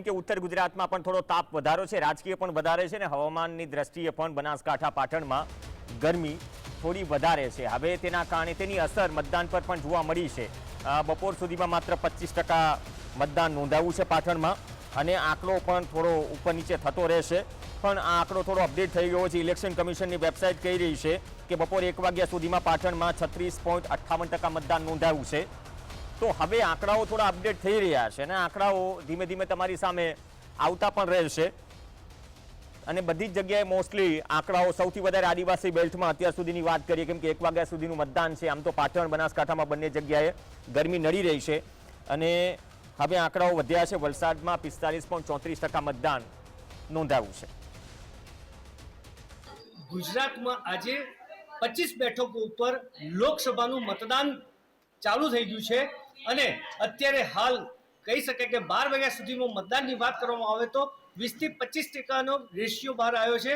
કે ઉત્તર ગુજરાતમાં પણ થોડો તાપ વધારો છે, રાજકીય પણ વધારે છે ને હવામાનની દ્રષ્ટિએ પણ બનાસકાંઠા પાટણમાં ગરમી થોડી વધારે છે। હવે તેના કારણે તેની અસર મતદાન પર પણ જોવા મળી છે। બપોર સુધીમાં માત્ર 25% મતદાન નોંધાયું છે પાટણમાં અને આંકડો પણ થોડો ઉપર નીચે થતો રહેશે। પણ આ આંકડો થોડો અપડેટ થઈ ગયો છે। ઇલેક્શન કમિશનની વેબસાઇટ કહી રહી છે કે બપોર 1 વાગ્યા સુધીમાં પાટણમાં 36.58% મતદાન નોંધાયું છે। તો હવે આંકડાઓ થોડા અપડેટ થઈ રહ્યા છે અને આંકડાઓ ધીમે ધીમે તમારી સામે આવતા પણ રહેશે અને બધી જ જગ્યાએ મોસ્ટલી આંકડાઓ સૌથી વધારે આદિવાસી બેલ્ટમાં અત્યાર સુધીની વાત કરીએ કેમ કે 1 વાગ્યા સુધીનું મતદાન છે। આમ તો પાટણ બનાસકાંઠામાં બંને જગ્યાએ ગરમી નડી રહી છે અને હવે આંકડાઓ વધ્યા છે। વલસાડમાં 45.34% મતદાન નોંધાયું છે। ગુજરાતમાં આજે 25 બેઠકો ઉપર લોકસભાનું મતદાન ચાલુ થઈ ગયું છે અને અત્યારે હાલ કહી શકાય કે 12 વાગ્યા સુધીમાં મતદાનની વાત કરવામાં આવે તો 20 થી 25% રેશિયો બહાર આવ્યો છે।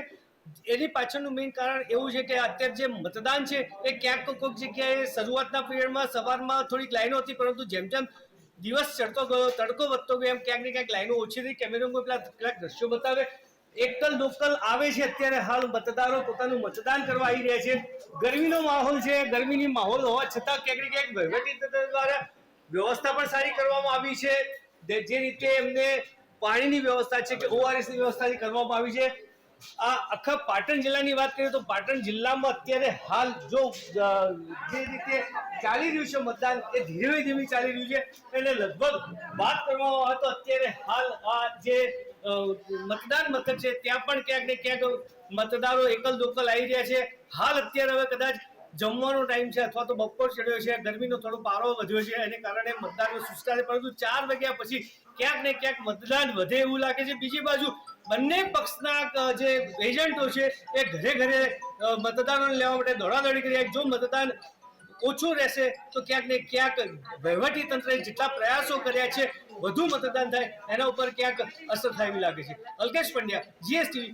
એની પાછળનું મેઇન કારણ એવું છે કે અત્યારે જે મતદાન છે એ ક્યાંક કોઈક જગ્યાએ શરૂઆતના પીરિયડમાં સવારમાં થોડીક લાઈનો હતી, પરંતુ જેમ જેમ દિવસ ચડતો ગયો, તડકો વધતો ગયો, એમ ક્યાંક ને ક્યાંક લાઈનો ઓછી થઈ। કેમેરામાં કેટલાક દ્રશ્યો બતાવે એકલ લોકલ આવે છે। અત્યારે હાલ મતદારો પોતાનું મતદાન કરવા આવી રહ્યા છે। ગરમીનો માહોલ છે, ગરમીની માહોલ હોવા છતાં ક્યાંક ને ક્યાંક વહીવટીતંત્ર દ્વારા વ્યવસ્થા પણ સારી કરવામાં આવી છે। જે રીતે એમને પાણીની વ્યવસ્થા છે કે ઓઆરએસની વ્યવસ્થા કરવામાં આવી છે। આ આખા પાટણ જિલ્લાની વાત કરીએ તો પાટણ જિલ્લામાં અત્યારે હાલ જો જે રીતે ચાલી રહ્યું છે મતદાન એ ધીમે ધીમે ચાલી રહ્યું છે એટલે લગભગ વાત કરવામાં આવે તો અત્યારે હાલ આ જે મતદાન મથક છે ત્યાં પણ ક્યાંક ને ક્યાંક મતદારો એકલ દોકલ આવી રહ્યા છે। હાલ અત્યારે હવે કદાચ જમવાનો ટાઈમ છે અથવા તો બપોર ચડ્યો છે, ગરમીનો થોડો પારો વધ્યો છે એને કારણે મતદાન સુસ્તા છે, પરંતુ 4 વાગ્યા પછી ક્યાંક ને ક્યાંક મતદાન વધે એવું લાગે છે। બીજી બાજુ બંને પક્ષના જે એજન્ટો છે એ ઘરે ઘરે મતદારોને લેવા માટે દોડાદોડી કરી રહ્યા છે। જો મતદાન ઓછું રહેશે તો ક્યાંક ને ક્યાંક વહીવટી તંત્રે જેટલા પ્રયાસો કર્યા છે વધુ મતદાન થાય એના ઉપર ક્યાંક અસર થાય એવી લાગે છે। અલ્કેશ પંડ્યા, GSTV।